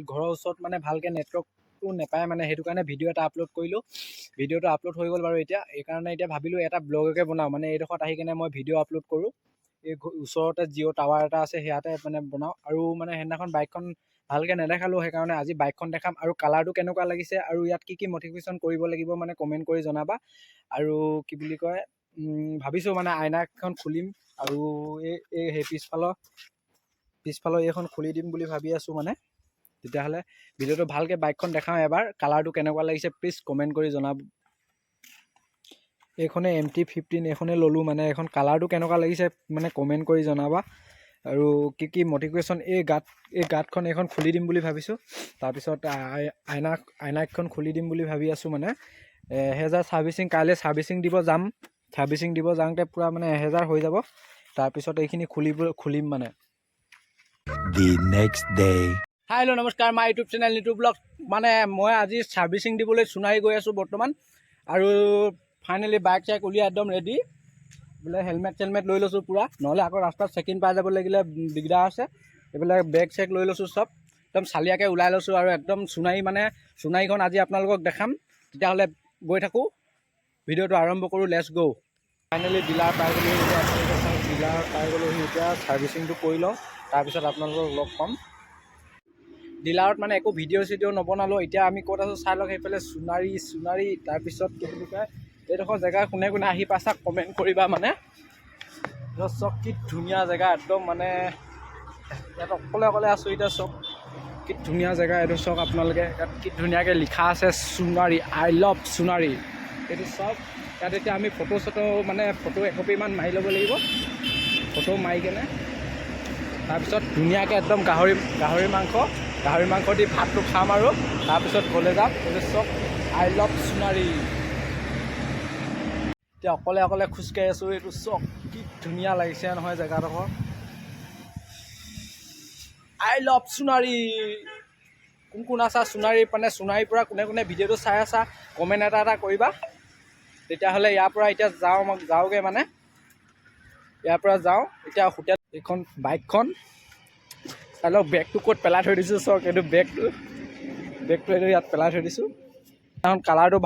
ঘৰৰ ওচৰত মানে ভালকৈ নেটৱৰ্কটো নাপায় মানে সেইটো কাৰণে ভিডিঅ' এটা আপলোড কৰিলোঁ। ভিডিঅ'টো আপলোড হৈ গ'ল বাৰু এতিয়া এইকাৰণে এতিয়া ভাবিলোঁ এটা ব্লগকে বনাওঁ মানে এইডোখৰত আহি কিনে মই ভিডিঅ' আপলোড কৰোঁ। এই ওচৰতে জিঅ' টাৱাৰ এটা আছে সেয়াতে মানে বনাওঁ আৰু মানে সেইদিনাখন বাইকখন ভালকৈ নেদেখালোঁ সেইকাৰণে আজি বাইকখন দেখাম আৰু কালাৰটো কেনেকুৱা লাগিছে আৰু ইয়াত কি মডিফিকেশ্যন কৰিব লাগিব মানে কমেণ্ট কৰি জনাবা। আৰু কি বুলি কয় ভাবিছোঁ মানে আইনাখন খুলিম আৰু সেই পিছফালৰ এইখন খুলি দিম বুলি ভাবি আছোঁ মানে। তেতিয়াহ'লে ভিডিঅ'টো ভালকৈ বাইকখন দেখাওঁ এবাৰ কালাৰটো কেনেকুৱা লাগিছে প্লিজ কমেণ্ট কৰি জনাব। এইখনে MT-15 এইখনে ল'লোঁ মানে এইখন কালাৰটো কেনেকুৱা লাগিছে মানে কমেণ্ট কৰি জনাবা। আৰু কি মডিফিকেশ্যন এই গাঁতখন এইখন খুলি দিম বুলি ভাবিছোঁ। তাৰপিছত আইনাখন খুলি দিম বুলি ভাবি আছোঁ মানে 1000 ছাৰ্ভিচিং কাইলৈ ছাৰ্ভিচিং দিব যাম। ছাৰ্ভিচিং দিব যাওঁতে পূৰা মানে 1000 হৈ যাব। তাৰপিছত এইখিনি খুলিম মানে। The next day. হেল্ল' নমস্কাৰ মাই ইউটিউব চেনেল নিটু ব্লগ। মানে মই আজি ছাৰ্ভিচিং দিবলৈ সোণাৰী গৈ আছোঁ বৰ্তমান। আৰু ফাইনেলি বাইক চাইক উলিয়াই একদম ৰেডি বোলে হেলমেট চেলমেট লৈ লৈছোঁ পূৰা, নহ'লে আকৌ ৰাস্তাত চেকিং পাই যাব লাগিলে দিগদাৰ আছে। এইবিলাক বেগ চেগ লৈ লৈছোঁ চব একদম চালিয়াকৈ ওলাই লৈছোঁ আৰু একদম সোণাৰীখন আজি আপোনালোকক দেখাম। তেতিয়াহ'লে গৈ থাকোঁ ভিডিঅ'টো আৰম্ভ কৰোঁ। লেটছ গ'। ফাইনেলি ডিলাৰ পাই গ'লোহি এতিয়া ছাৰ্ভিচিংটো কৰি লওঁ তাৰপিছত আপোনালোকক লগ পাম। ডিলাৰত মানে একো ভিডিঅ' চিডিঅ' নবনালোঁ। এতিয়া আমি ক'ত আছোঁ চাই লওক। সেইফালে সোণাৰী তাৰপিছত কি বুলি কয় এইডোখৰ জেগা কোনে আহি পাইছা কমেণ্ট কৰিবা মানে। চব কি ধুনীয়া জেগা একদম মানে ইয়াত অকলে আছোঁ এতিয়া। চব কি ধুনীয়া জেগা এইটো চাওক আপোনালোকে। ইয়াত কি ধুনীয়াকৈ লিখা আছে সোণাৰী, আই লাভ সোণাৰী। এইটো চব ইয়াত এতিয়া আমি ফটো একপিমান মাৰি ল'ব লাগিব। ফটো মাৰি কেনে তাৰপিছত ধুনীয়াকৈ একদম গাহৰি মাংস দি ভাতটো খাম আৰু তাৰপিছত গ'লে যাম। এইটো চব আই লাভ সোণাৰী। এতিয়া অকলে খোজকাঢ়ি আছোঁ। এইটো চব কি ধুনীয়া লাগিছে নহয় জেগাডোখৰ। I love Sonari. কোন আছা সোণাৰীৰ মানে সোণাৰীৰ পৰা কোনে ভিডিঅ'টো চাই আছা কমেণ্ট এটা কৰিবা। তেতিয়াহ'লে ইয়াৰ পৰা এতিয়া যাওঁগৈ মানে। ইয়াৰ পৰা যাওঁ এতিয়া হোটেল। এইখন বাইকখন চাই লওক। বেগটো ক'ত পেলাই থৈ দিছোঁ চাওক। এইটো বেগটো ইয়াত পেলাই থৈ দিছোঁ। এখন কালাৰটো